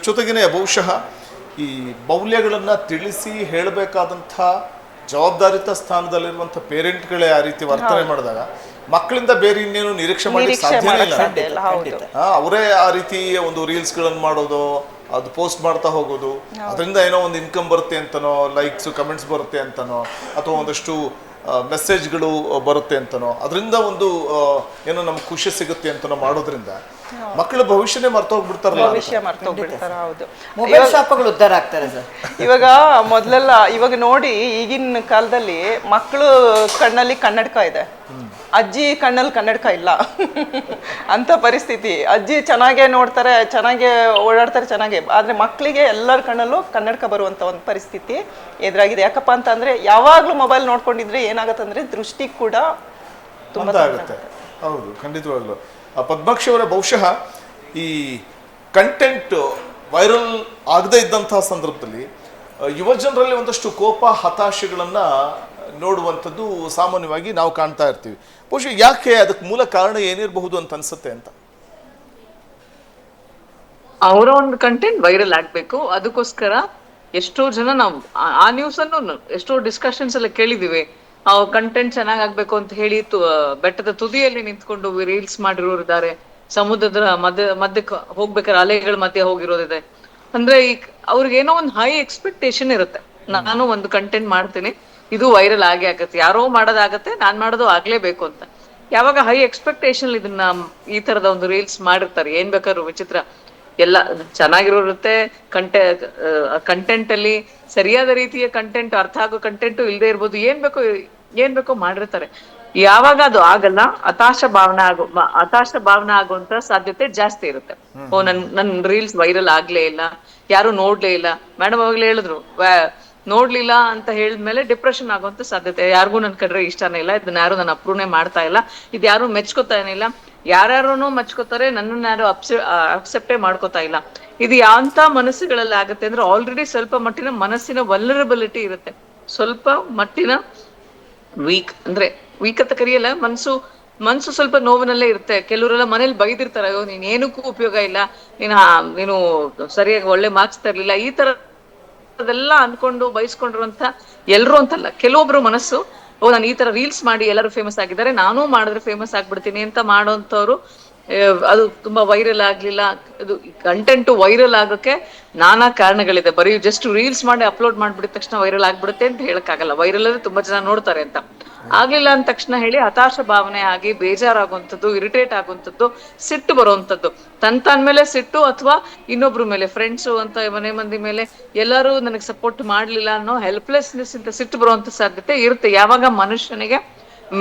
ಜೊತೆಗೇನೆ ಬಹುಶಃ ಈ ಮೌಲ್ಯಗಳನ್ನು ತಿಳಿಸಿ ಹೇಳಬೇಕಾದಂಥ ಜವಾಬ್ದಾರಿತ ಸ್ಥಾನದಲ್ಲಿರುವಂಥ ಪೇರೆಂಟ್ಗಳೇ ಆ ರೀತಿ ವರ್ತನೆ ಮಾಡಿದಾಗ ಮಕ್ಕಳಿಂದ ಬೇರೆ ಇನ್ನೇನು ನಿರೀಕ್ಷೆ ಮಾಡಲಿಕ್ಕೆ ಸಾಧ್ಯನೇ ಇಲ್ಲ. ಅವರೇ ಆ ರೀತಿ ಒಂದು ರೀಲ್ಸ್ಗಳನ್ನು ಮಾಡೋದು, ಅದು ಪೋಸ್ಟ್ ಮಾಡ್ತಾ ಹೋಗೋದು, ಅದರಿಂದ ಏನೋ ಒಂದು ಇನ್ಕಮ್ ಬರುತ್ತೆ ಅಂತನೋ, ಲೈಕ್ಸ್ ಕಮೆಂಟ್ಸ್ ಬರುತ್ತೆ ಅಂತನೋ, ಅಥವಾ ಒಂದಷ್ಟು ಮೆಸೇಜ್ಗಳು ಬರುತ್ತೆ ಅಂತನೋ, ಅದರಿಂದ ಒಂದು ಏನೋ ನಮ್ಗೆ ಖುಷಿ ಸಿಗುತ್ತೆ ಅಂತನೋ ಮಾಡೋದ್ರಿಂದ ಮಕ್ಕಳ ಭವಿಷ್ಯನೇ ಮರ್ತೋಗ್ಬಿಡ್ತಾರಲ್ಲ. ಹೌದು, ಮೊಬೈಲ್ ಶಾಪ್ಗಳು ಉದ್ಧಾರ ಆಗ್ತಾರೆ ಸರ್. ಇವಾಗ ಮೊದಲೆಲ್ಲ ಇವಾಗ ನೋಡಿ ಈಗಿನ ಕಾಲದಲ್ಲಿ ಮಕ್ಕಳು ಕಣ್ಣಲ್ಲಿ ಕನ್ನಡಕ ಇದೆ, ಅಜ್ಜಿ ಕಣ್ಣಲ್ಲಿ ಕನ್ನಡಕ ಇಲ್ಲ ಅಂತ ಪರಿಸ್ಥಿತಿ. ಅಜ್ಜಿ ಚೆನ್ನಾಗೇ ನೋಡ್ತಾರೆ, ಚೆನ್ನಾಗೇ ಓಡಾಡ್ತಾರೆ, ಚೆನ್ನಾಗೇ, ಆದ್ರೆ ಮಕ್ಕಳಿಗೆ ಎಲ್ಲರ ಕಣ್ಣಲ್ಲೂ ಕನ್ನಡಕ ಬರುವಂತ ಒಂದು ಪರಿಸ್ಥಿತಿ ಎದುರಾಗಿದೆ. ಯಾಕಪ್ಪ ಅಂತ ಅಂದ್ರೆ ಯಾವಾಗ್ಲೂ ಮೊಬೈಲ್ ನೋಡ್ಕೊಂಡಿದ್ರೆ ಏನಾಗತ್ತಂದ್ರೆ ದೃಷ್ಟಿ ಕೂಡ ತುಂಬಾ ಆಗುತ್ತೆ. ಹೌದು, ಖಂಡಿತವಾಗ್ಲು. ಪದ್ಮಾಕ್ಷಿ ಅವರ ಬಹುಶಃ ಈ ಕಂಟೆಂಟ್ ವೈರಲ್ ಆಗದೇ ಇದ್ದಂತಹ ಸಂದರ್ಭದಲ್ಲಿ ಯುವ ಜನರಲ್ಲಿ ಒಂದಷ್ಟು ಕೋಪ, ಹತಾಶೆಗಳನ್ನ ನೋಡುವಂಥದ್ದು ಸಾಮಾನ್ಯವಾಗಿ ನಾವು ಕಾಣ್ತಾ ಇರ್ತೀವಿ. ಬಹುಶಃ ಯಾಕೆ, ಅದಕ್ಕೆ ಮೂಲ ಕಾರಣ ಏನಿರಬಹುದು ಅಂತ ಅನ್ಸುತ್ತೆ ಅಂತ? ಅವರ ಒಂದು ಕಂಟೆಂಟ್ ವೈರಲ್ ಆಗ್ಬೇಕು, ಅದಕ್ಕೋಸ್ಕರ ಎಷ್ಟೋ ಜನ ನಾವು ಆ ನ್ಯೂಸ್ ಅನ್ನು ಎಷ್ಟೋ ಡಿಸ್ಕಷನ್ಸ್ ಎಲ್ಲ ಕೇಳಿದೀವಿ. ಆ ಕಂಟೆಂಟ್ ಚೆನ್ನಾಗ್ ಆಗ್ಬೇಕು ಅಂತ ಹೇಳಿ ಬೆಟ್ಟದ ತುದಿಯಲ್ಲಿ ನಿಂತ್ಕೊಂಡು ರೀಲ್ಸ್ ಮಾಡಿರೋರಿದ್ದಾರೆ, ಸಮುದ್ರದ ಮಧ್ಯಕ್ಕೆ ಹೋಗ್ಬೇಕಾದ್ರೆ ಅಲೆಗಳ ಮಧ್ಯೆ ಹೋಗಿರೋದಿದೆ. ಅಂದ್ರೆ ಈಗ ಅವ್ರಿಗೇನೋ ಒಂದು ಹೈ ಎಕ್ಸ್ಪೆಕ್ಟೇಷನ್ ಇರುತ್ತೆ, ನಾನು ಒಂದು ಕಂಟೆಂಟ್ ಮಾಡ್ತೀನಿ, ಇದು ವೈರಲ್ ಆಗೇ ಆಗತ್ತೆ, ಯಾರೋ ಮಾಡೋದಾಗತ್ತೆ, ನಾನ್ ಮಾಡೋದು ಆಗ್ಲೇಬೇಕು ಅಂತ. ಯಾವಾಗ ಹೈ ಎಕ್ಸ್ಪೆಕ್ಟೇಷನ್ ಇದನ್ನ ಈ ತರದ ಒಂದು ರೀಲ್ಸ್ ಮಾಡಿರ್ತಾರೆ, ಏನ್ ಬೇಕಾದ್ರು ವಿಚಿತ್ರ ಎಲ್ಲ ಚೆನ್ನಾಗಿರುತ್ತೆ. ಕಂಟೆಂಟ್ ಅಲ್ಲಿ ಸರಿಯಾದ ರೀತಿಯ ಕಂಟೆಂಟ್, ಅರ್ಥ ಆಗೋ ಕಂಟೆಂಟ್ ಇಲ್ಲದೆ ಇರ್ಬೋದು, ಏನ್ ಬೇಕೋ ಮಾಡಿರ್ತಾರೆ. ಯಾವಾಗ ಅದು ಆಗಲ್ಲ, ಹತಾಶ ಭಾವನೆ ಆಗುವಂತ ಸಾಧ್ಯತೆ ಜಾಸ್ತಿ ಇರುತ್ತೆ. ನನ್ ರೀಲ್ಸ್ ವೈರಲ್ ಆಗ್ಲೇ ಇಲ್ಲ, ಯಾರು ನೋಡ್ಲೇ ಇಲ್ಲ. ಮೇಡಮ್ ಅವಾಗ್ಲೇ ಹೇಳಿದ್ರು, ನೋಡ್ಲಿಲ್ಲ ಅಂತ ಹೇಳಿದ್ಮೇಲೆ ಡಿಪ್ರೆಷನ್ ಆಗುವಂತ ಸಾಧ್ಯತೆ. ಯಾರಿಗೂ ನನ್ ಕಂಡ್ರೆ ಇಷ್ಟನೇ ಇಲ್ಲ, ಇದನ್ನ ಯಾರು ನಾನು ಅಪ್ರೂವ್ನೇ ಮಾಡ್ತಾ ಇಲ್ಲ, ಇದು ಯಾರು ಮೆಚ್ಕೋತಾನೇ ಇಲ್ಲ, ಯಾರ್ಯಾರು ಮೆಚ್ಕೋತಾರೆ, ನನ್ನನ್ನು ಯಾರು ಅಕ್ಸೆಪ್ಟೇ ಮಾಡ್ಕೋತಾ ಇಲ್ಲ. ಇದು ಯಾಂತ ಮನಸ್ಸುಗಳಲ್ಲಿ ಆಗುತ್ತೆ ಅಂದ್ರೆ ಆಲ್ರೆಡಿ ಸ್ವಲ್ಪ ಮಟ್ಟಿನ ಮನಸ್ಸಿನ ವಲ್ನರಬಿಲಿಟಿ ಇರುತ್ತೆ, ಸ್ವಲ್ಪ ಮಟ್ಟಿನ ವೀಕ್ ಅಂತ ಕರಿಯಲ್ಲ, ಮನ್ಸು ಸ್ವಲ್ಪ ನೋವಿನಲ್ಲೇ ಇರುತ್ತೆ. ಕೆಲವರೆಲ್ಲ ಮನೇಲಿ ಬೈದಿರ್ತಾರೆ, ಅಯ್ಯೋ ನೀನ್ ಏನಕ್ಕೂ ಉಪಯೋಗ ಇಲ್ಲ, ನೀನು ಸರಿಯಾಗಿ ಒಳ್ಳೆ ಮಾರ್ಕ್ಸ್ ತರ್ಲಿಲ್ಲ, ಈ ತರ ಅದೆಲ್ಲ ಅನ್ಕೊಂಡು ಬಯಸ್ಕೊಂಡಿರುವಂತ ಎಲ್ರು ಅಂತಲ್ಲ, ಕೆಲವೊಬ್ರು ಮನಸ್ಸು ನಾನು ಈ ತರ ರೀಲ್ಸ್ ಮಾಡಿ ಎಲ್ಲರೂ ಫೇಮಸ್ ಆಗಿದ್ದಾರೆ, ನಾನೂ ಮಾಡಿದ್ರೆ ಫೇಮಸ್ ಆಗ್ಬಿಡ್ತೀನಿ ಅಂತ ಮಾಡೋಂಥವ್ರು. ಅದು ತುಂಬಾ ವೈರಲ್ ಆಗ್ಲಿಲ್ಲ, ಅದು ಕಂಟೆಂಟ್ ವೈರಲ್ ಆಗೋಕೆ ನಾನಾ ಕಾರಣಗಳಿದೆ. ಬರೀ ಜಸ್ಟ್ ರೀಲ್ಸ್ ಮಾಡಿ ಅಪ್ಲೋಡ್ ಮಾಡ್ಬಿಡಿದ ತಕ್ಷಣ ವೈರಲ್ ಆಗ್ಬಿಡುತ್ತೆ ಅಂತ ಹೇಳಕ್ಕಾಗಲ್ಲ. ವೈರಲ್ ಅಂದ್ರೆ ತುಂಬಾ ಜನ ನೋಡ್ತಾರೆ ಅಂತ ಆಗ್ಲಿಲ್ಲ ಅಂದ ತಕ್ಷಣ ಹೇಳಿ ಹತಾಶ ಭಾವನೆ ಆಗಿ ಬೇಜಾರಾಗುವಂಥದ್ದು, ಇರಿಟೇಟ್ ಆಗುವಂಥದ್ದು, ಸಿಟ್ಟು ಬರುವಂಥದ್ದು, ಮೇಲೆ ಸಿಟ್ಟು, ಅಥವಾ ಇನ್ನೊಬ್ರ ಮೇಲೆ, ಫ್ರೆಂಡ್ಸು ಅಂತ ಮನೆ ಮಂದಿ ಮೇಲೆ ಎಲ್ಲರೂ ನನಗೆ ಸಪೋರ್ಟ್ ಮಾಡ್ಲಿಲ್ಲ ಅನ್ನೋ ಹೆಲ್ಪ್ಲೆಸ್ನೆಸ್ ಇಂದ ಸಿಟ್ಟು ಬರುವಂತ ಸಾಧ್ಯತೆ ಇರುತ್ತೆ. ಯಾವಾಗ ಮನುಷ್ಯನಿಗೆ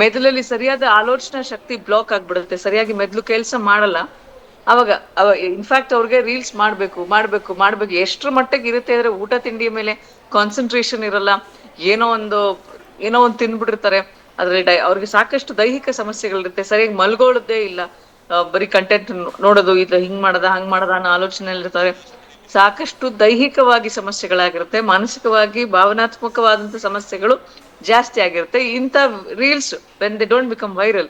ಮೆದುಳಲ್ಲಿ ಸರಿಯಾದ ಆಲೋಚನಾ ಶಕ್ತಿ ಬ್ಲಾಕ್ ಆಗ್ಬಿಡುತ್ತೆ, ಸರಿಯಾಗಿ ಮೆದುಳು ಕೆಲಸ ಮಾಡಲ್ಲ, ಅವಾಗ ಇನ್ಫ್ಯಾಕ್ಟ್ ಅವ್ರಿಗೆ ರೀಲ್ಸ್ ಮಾಡ್ಬೇಕು ಎಷ್ಟ್ರ ಮಟ್ಟಿಗೆ ಇರುತ್ತೆ ಅಂದ್ರೆ ಊಟ ತಿಂಡಿಯ ಮೇಲೆ ಕಾನ್ಸಂಟ್ರೇಷನ್ ಇರಲ್ಲ, ಏನೋ ಒಂದು ತಿನ್ಬಿಟ್ಟಿರ್ತಾರೆ, ಅದ್ರಲ್ಲಿ ಅವ್ರಿಗೆ ಸಾಕಷ್ಟು ದೈಹಿಕ ಸಮಸ್ಯೆಗಳಿರುತ್ತೆ, ಸರಿಯಾಗಿ ಮಲ್ಗೋಳದೇ ಇಲ್ಲ, ಬರೀ ಕಂಟೆಂಟ್ ನೋಡೋದು, ಇದು ಹಂಗ್ ಮಾಡದ ಅನ್ನೋ ಆಲೋಚನೆಯಲ್ಲಿರ್ತಾರೆ. ಸಾಕಷ್ಟು ದೈಹಿಕವಾಗಿ ಸಮಸ್ಯೆಗಳಾಗಿರುತ್ತೆ, ಮಾನಸಿಕವಾಗಿ ಭಾವನಾತ್ಮಕವಾದಂತ ಸಮಸ್ಯೆಗಳು ಜಾಸ್ತಿ ಆಗಿರುತ್ತೆ. ಇಂಥ reels when they don't become viral,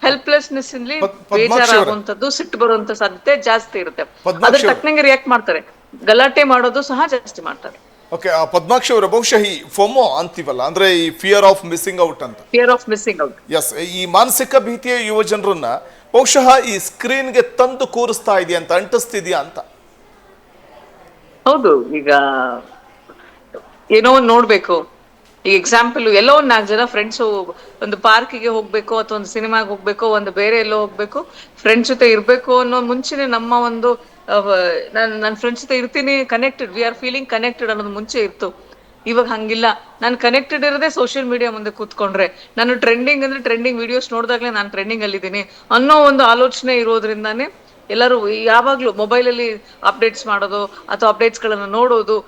helplessness ಇಲ್ಲಿ ಬೇಜಾರಾಗುವಂಥದ್ದು, ಸಿಟ್ಟು ಬರುವಂತ ಸಾಧ್ಯತೆ ಜಾಸ್ತಿ ಇರುತ್ತೆ. ಅದ್ರ ತಕ್ಕನಂಗೆ ರಿಯಾಕ್ಟ್ ಮಾಡ್ತಾರೆ, ಗಲಾಟೆ ಮಾಡೋದು ಸಹ ಜಾಸ್ತಿ ಮಾಡ್ತಾರೆ. ಓಕೆ, ಪದ್ಮಾಕ್ಷಿ ಅವರ ಬಹುಶಃ ಈ ಫೊಮೋ ಅಂತೀವಲ್ಲ, ಅಂದ್ರೆ ಈ ಫಿಯರ್ ಆಫ್ ಮಿಸ್ಸಿಂಗ್ ಔಟ್ ಅಂತ, ಎಸ್, ಈ ಮಾನಸಿಕ ಭೀತಿಯ ಯುವ ಜನರನ್ನ ಬಹುಶಃ ಈ ಸ್ಕ್ರೀನ್ಗೆ ತಂದು ಕೂರಿಸ್ತಾ ಇದೆಯಾ ಅಂತ, ಅಂಟಿಸ್ತಿದ್ಯಾ ಅಂತ? ಹೌದು, ಈಗ ಏನೋ ಒಂದು ನೋಡ್ಬೇಕು, ಈಗ ಎಕ್ಸಾಂಪಲ್ ಎಲ್ಲೋ ಒಂದು 4 ಜನ ಫ್ರೆಂಡ್ಸು ಒಂದು ಪಾರ್ಕಿಗೆ ಹೋಗ್ಬೇಕು, ಅಥವಾ ಒಂದು ಸಿನಿಮಾಗೆ ಹೋಗ್ಬೇಕು, ಒಂದು ಬೇರೆ ಎಲ್ಲೋ ಹೋಗ್ಬೇಕು, ಫ್ರೆಂಡ್ಸ್ ಜೊತೆ ಇರ್ಬೇಕು ಅನ್ನೋ ಮುಂಚೆನೆ ನಮ್ಮ ಒಂದು ನನ್ನ ಫ್ರೆಂಡ್ಸ್ ಜೊತೆ ಇರ್ತೀನಿ, connected, we are feeling connected ಅನ್ನೋದು ಮುಂಚೆ ಇತ್ತು. ಇವಾಗ ಹಂಗಿಲ್ಲ, ನಾನು ಕನೆಕ್ಟೆಡ್ ಇರೋದೇ ಸೋಷಿಯಲ್ ಮೀಡಿಯಾ ಮುಂದೆ ಕೂತ್ಕೊಂಡ್ರೆ, ನಾನು ಟ್ರೆಂಡಿಂಗ್ ಅಂದ್ರೆ ಟ್ರೆಂಡಿಂಗ್ ವಿಡಿಯೋಸ್ ನೋಡಿದಾಗ್ಲೇ ನಾನು ಟ್ರೆಂಡಿಂಗ್ ಅಲ್ಲಿದ್ದೀನಿ ಅನ್ನೋ ಒಂದು ಆಲೋಚನೆ ಇರೋದ್ರಿಂದಾನೇ ಎಲ್ಲರೂ ಯಾವಾಗ್ಲೂ ಮೊಬೈಲಲ್ಲಿ ಅಪ್ಡೇಟ್ಸ್ ಮಾಡೋದು ಅಥವಾ ಅಪ್ಡೇಟ್ಸ್ಗಳನ್ನ ನೋಡೋದು.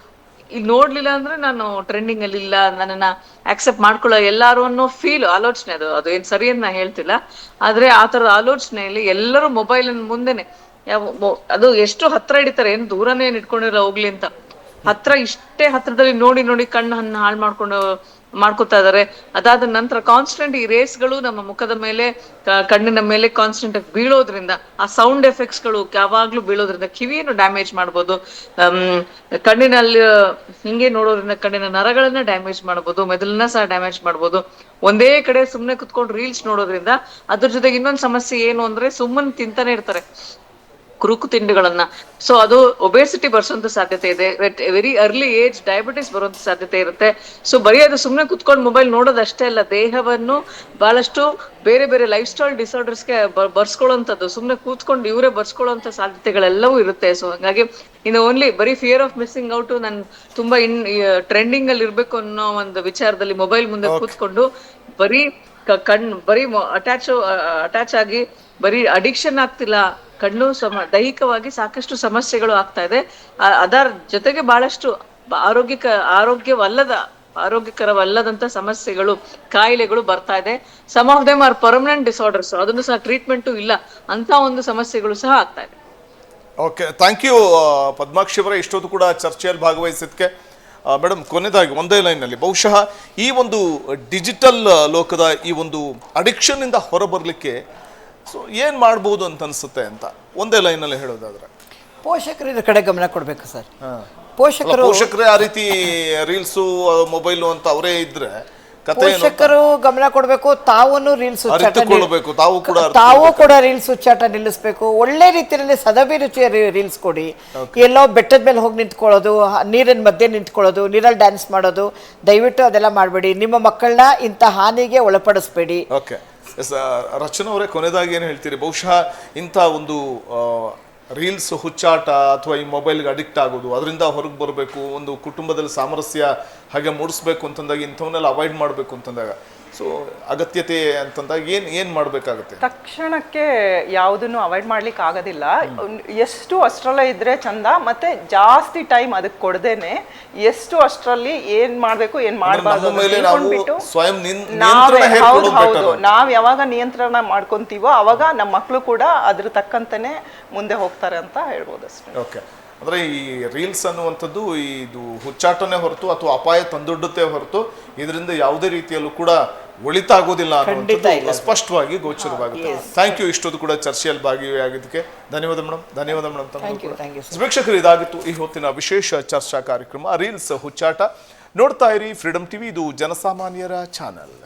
ಈಗ ನೋಡ್ಲಿಲ್ಲ ಅಂದ್ರೆ ನಾನು ಟ್ರೆಂಡಿಂಗ್ ಅಲ್ಲಿ ಇಲ್ಲ, ನನ್ನನ್ನ ಆಕ್ಸೆಪ್ಟ್ ಮಾಡ್ಕೊಳ್ಳೋ ಎಲ್ಲಾರು ಅನ್ನೋ ಆಲೋಚನೆ, ಅದು ಏನ್ ಸರಿ ಅಂತ ನಾ ಹೇಳ್ತಿಲ್ಲ, ಆದ್ರೆ ಆ ತರದ ಆಲೋಚನೆಯಲ್ಲಿ ಎಲ್ಲರೂ ಮೊಬೈಲ್ ಮುಂದೆನೆ, ಅದು ಎಷ್ಟು ಹತ್ರ ಹಿಡಿತಾರೆ, ಏನ್ ದೂರನೇ ಇಟ್ಕೊಂಡಿರೋ ಹೋಗ್ಲಿ ಅಂತ, ಇಷ್ಟೇ ಹತ್ರದಲ್ಲಿ ನೋಡಿ ಕಣ್ಣನ್ನ ಹಾಳು ಮಾಡ್ಕೊಂಡು ಮಾಡ್ಕೋತಾ ಇದಾರೆ. ಅದಾದ ನಂತರ ಕಾನ್ಸ್ಟೆಂಟ್ ಈ ರೇಸ್ಗಳು ನಮ್ಮ ಮುಖದ ಮೇಲೆ ಕಣ್ಣಿನ ಮೇಲೆ ಕಾನ್ಸ್ಟೆಂಟ್ ಆಗಿ ಬೀಳೋದ್ರಿಂದ, ಆ ಸೌಂಡ್ ಎಫೆಕ್ಟ್ಸ್ಗಳು ಯಾವಾಗ್ಲೂ ಬೀಳೋದ್ರಿಂದ ಕಿವಿಯನ್ನು ಡ್ಯಾಮೇಜ್ ಮಾಡ್ಬೋದು. ಕಣ್ಣಿನಲ್ಲಿ ಹಿಂಗೆ ನೋಡೋದ್ರಿಂದ ಕಣ್ಣಿನ ನರಗಳನ್ನ ಡ್ಯಾಮೇಜ್ ಮಾಡ್ಬೋದು, ಮೆದುಳನ್ನ ಸಹ ಡ್ಯಾಮೇಜ್ ಮಾಡ್ಬೋದು. ಒಂದೇ ಕಡೆ ಸುಮ್ನೆ ಕುತ್ಕೊಂಡು ರೀಲ್ಸ್ ನೋಡೋದ್ರಿಂದ ಅದ್ರ ಜೊತೆಗೆ ಇನ್ನೊಂದು ಸಮಸ್ಯೆ ಏನು ಅಂದ್ರೆ ಸುಮ್ಮನೆ ತಿಂತಾನೆ ಇರ್ತಾರೆ ಕುರುಕು ತಿಂಡಿಗಳನ್ನ. ಸೊ ಅದು ಒಬೇಸಿಟಿ ಬರ್ಸೋಂತ ಸಾಧ್ಯತೆ ಇದೆ. ವೆರಿ ಅರ್ಲಿ ಏಜ್ ಡಯಾಬಿಟಿಸ್ ಬರುವಂತ ಸಾಧ್ಯತೆ ಇರುತ್ತೆ. ಸೊ ಬರೀ ಅದು ಸುಮ್ಮನೆ ಕುತ್ಕೊಂಡು ಮೊಬೈಲ್ ನೋಡೋದಷ್ಟೇ ಅಲ್ಲ, ದೇಹವನ್ನು ಬಹಳಷ್ಟು ಬೇರೆ ಬೇರೆ ಲೈಫ್ ಸ್ಟೈಲ್ ಡಿಸಾರ್ಡರ್ಸ್ಗೆ ಬರ್ಸ್ಕೊಳ್ಳೋಂಥದ್ದು, ಸುಮ್ಮನೆ ಕೂತ್ಕೊಂಡು ಇವರೇ ಬರ್ಸ್ಕೊಳ್ಳೋಂಥ ಸಾಧ್ಯತೆಗಳೆಲ್ಲವೂ ಇರುತ್ತೆ. ಸೊ ಹಾಗಾಗಿ ಇನ್ನು ಓನ್ಲಿ ಬರೀ ಫಿಯರ್ ಆಫ್ ಮಿಸ್ಸಿಂಗ್ ಔಟ್, ನಾನು ತುಂಬಾ ಟ್ರೆಂಡಿಂಗ್ ಅಲ್ಲಿ ಇರ್ಬೇಕು ಅನ್ನೋ ಒಂದು ವಿಚಾರದಲ್ಲಿ ಮೊಬೈಲ್ ಮುಂದೆ ಕೂತ್ಕೊಂಡು ಬರೀ ಬರೀ ಅಟ್ಯಾಚ್ ಆಗಿ ಬರೀ ಅಡಿಕ್ಷನ್ ಆಗ್ತಿಲ್ಲ, ಕಣ್ಣು ದೈಹಿಕವಾಗಿ ಸಾಕಷ್ಟು ಸಮಸ್ಯೆಗಳು ಆಗ್ತಾ ಇದೆ. ಅದರ ಜೊತೆಗೆ ಬಹಳಷ್ಟು ಆರೋಗ್ಯಕರವಲ್ಲದಂತ ಸಮಸ್ಯೆಗಳು, ಕಾಯಿಲೆಗಳು ಬರ್ತಾ ಇದೆ. Some of them are permanent disorders, ಅದನ್ನು ಸಹ ಟ್ರೀಟ್ಮೆಂಟು ಇಲ್ಲ ಅಂತ ಒಂದು ಸಮಸ್ಯೆಗಳು ಸಹ ಆಗ್ತಾ ಇದೆ. ಓಕೆ, ಥ್ಯಾಂಕ್ ಯು ಪದ್ಮಾಕ್ಷಿ ಅವರೇ, ಇಷ್ಟೊತ್ತು ಕೂಡ ಚರ್ಚೆಯಲ್ಲಿ ಭಾಗವಹಿಸಿದ್ದಕ್ಕೆ. ಮೇಡಮ್, ಕೊನೆಯದಾಗಿ ಒಂದೇ ಲೈನ್ನಲ್ಲಿ, ಬಹುಶಃ ಈ ಒಂದು ಡಿಜಿಟಲ್ ಲೋಕದ ಈ ಒಂದು ಅಡಿಕ್ಷನ್ನಿಂದ ಹೊರಬರಲಿಕ್ಕೆ ಸೊ ಏನು ಮಾಡ್ಬೋದು ಅಂತ ಅನಿಸುತ್ತೆ ಅಂತ ಒಂದೇ ಲೈನಲ್ಲಿ ಹೇಳೋದಾದ್ರೆ? ಪೋಷಕರು ಇದ್ರ ಕಡೆ ಗಮನ ಕೊಡಬೇಕು ಸರ್. ಪೋಷಕರೇ ಆ ರೀತಿ ರೀಲ್ಸು ಮೊಬೈಲು ಅಂತ ಅವರೇ ಇದ್ರೆ ಪೋಷಕರು ಗಮನ ಕೊಡಬೇಕು. ತಾವು ರೀಲ್ಸ್ ತಾವು ಕೂಡ ರೀಲ್ಸ್ ಹುಚ್ಚಾಟ ನಿಲ್ಲಿಸ್ಬೇಕು. ಒಳ್ಳೆ ರೀತಿಯಲ್ಲಿ ಸದಭಿರುಚಿಯ ರೀಲ್ಸ್ ಕೊಡಿ. ಎಲ್ಲೋ ಬೆಟ್ಟದ ಮೇಲೆ ಹೋಗಿ ನಿಂತ್ಕೊಳ್ಳೋದು, ನೀರಿನ ಮಧ್ಯೆ ನಿಂತ್ಕೊಳ್ಳೋದು, ನೀರಲ್ಲಿ ಡ್ಯಾನ್ಸ್ ಮಾಡೋದು, ದಯವಿಟ್ಟು ಅದೆಲ್ಲ ಮಾಡಬೇಡಿ. ನಿಮ್ಮ ಮಕ್ಕಳನ್ನ ಇಂಥ ಹಾನಿಗೆ ಒಳಪಡಿಸ್ಬೇಡಿ. ಓಕೆ, ರಚನಾ ಅವರೇ, ಕೊನೆದಾಗಿ ಏನು ಹೇಳ್ತೀರಿ? ಬಹುಶಃ ಇಂಥ ಒಂದು ರೀಲ್ಸ್ ಹುಚ್ಚಾಟ ಅಥವಾ ಈ ಮೊಬೈಲ್ಗೆ ಅಡಿಕ್ಟ್ ಆಗೋದು, ಅದರಿಂದ ಹೊರಗೆ ಬರಬೇಕು, ಒಂದು ಕುಟುಂಬದಲ್ಲಿ ಸಾಮರಸ್ಯ ಹಾಗೆ ಮೂಡಿಸ್ಬೇಕು ಅಂತಂದಾಗ, ಇಂಥವನ್ನೆಲ್ಲ ಅವಾಯ್ಡ್ ಮಾಡಬೇಕು ಅಂತಂದಾಗ, ಸೊ ಅಗತ್ಯತೆ ಅಂತಂದಾಗ ಏನು ಮಾಡಬೇಕಾಗುತ್ತೆ? ತಕ್ಷಣಕ್ಕೆ ಯಾವುದನ್ನು ಅವಾಯ್ಡ್ ಮಾಡ್ಲಿಕ್ಕೆ ಆಗೋದಿಲ್ಲ. ಎಷ್ಟು ಅಷ್ಟರಲ್ಲೇ ಇದ್ರೆ ಚಂದ, ಮತ್ತೆ ಜಾಸ್ತಿ ಟೈಮ್ ಅದಕ್ಕೆ ಕೊಡದೇನೆ ಎಷ್ಟು ಅಷ್ಟರಲ್ಲಿ ಏನ್ ಮಾಡ್ಬೇಕು ಏನ್ ಮಾಡಬಾರ್ದು ನಾವ್ ಯಾವಾಗ ನಿಯಂತ್ರಣ ಮಾಡ್ಕೊಂತೀವೋ ಅವಾಗ ನಮ್ಮ ಮಕ್ಕಳು ಕೂಡ ಅದ್ರ ತಕ್ಕಂತಾನೆ ಮುಂದೆ ಹೋಗ್ತಾರೆ ಅಂತ ಹೇಳ್ಬೋದು ಅಷ್ಟೇ. ಓಕೆ, ಅಂದರೆ ಈ ರೀಲ್ಸ್ ಅನ್ನುವಂಥದ್ದು ಇದು ಹುಚ್ಚಾಟನೇ ಹೊರತು ಅಥವಾ ಅಪಾಯ ತಂದೊಡ್ಡುತ್ತೆ ಹೊರತು ಇದರಿಂದ ಯಾವುದೇ ರೀತಿಯಲ್ಲೂ ಕೂಡ ಒಳಿತಾಗೋದಿಲ್ಲ ಅನ್ನುವಂಥದ್ದು ಸ್ಪಷ್ಟವಾಗಿ ಗೋಚರವಾಗುತ್ತೆ. ಥ್ಯಾಂಕ್ ಯು, ಇಷ್ಟೊಂದು ಕೂಡ ಚರ್ಚೆಯಲ್ಲಿ ಭಾಗಿಯಾಗಿದ್ದಕ್ಕೆ ಧನ್ಯವಾದ ಮೇಡಮ್. ಧನ್ಯವಾದ ಮೇಡಮ್. ವೀಕ್ಷಕರು, ಇದಾಗಿತ್ತು ಈ ಹೊತ್ತಿನ ವಿಶೇಷ ಚರ್ಚಾ ಕಾರ್ಯಕ್ರಮ ರೀಲ್ಸ್ ಹುಚ್ಚಾಟ. ನೋಡ್ತಾ ಇರಿ ಫ್ರೀಡಮ್ ಟಿವಿ, ಇದು ಜನಸಾಮಾನ್ಯರ ಚಾನಲ್.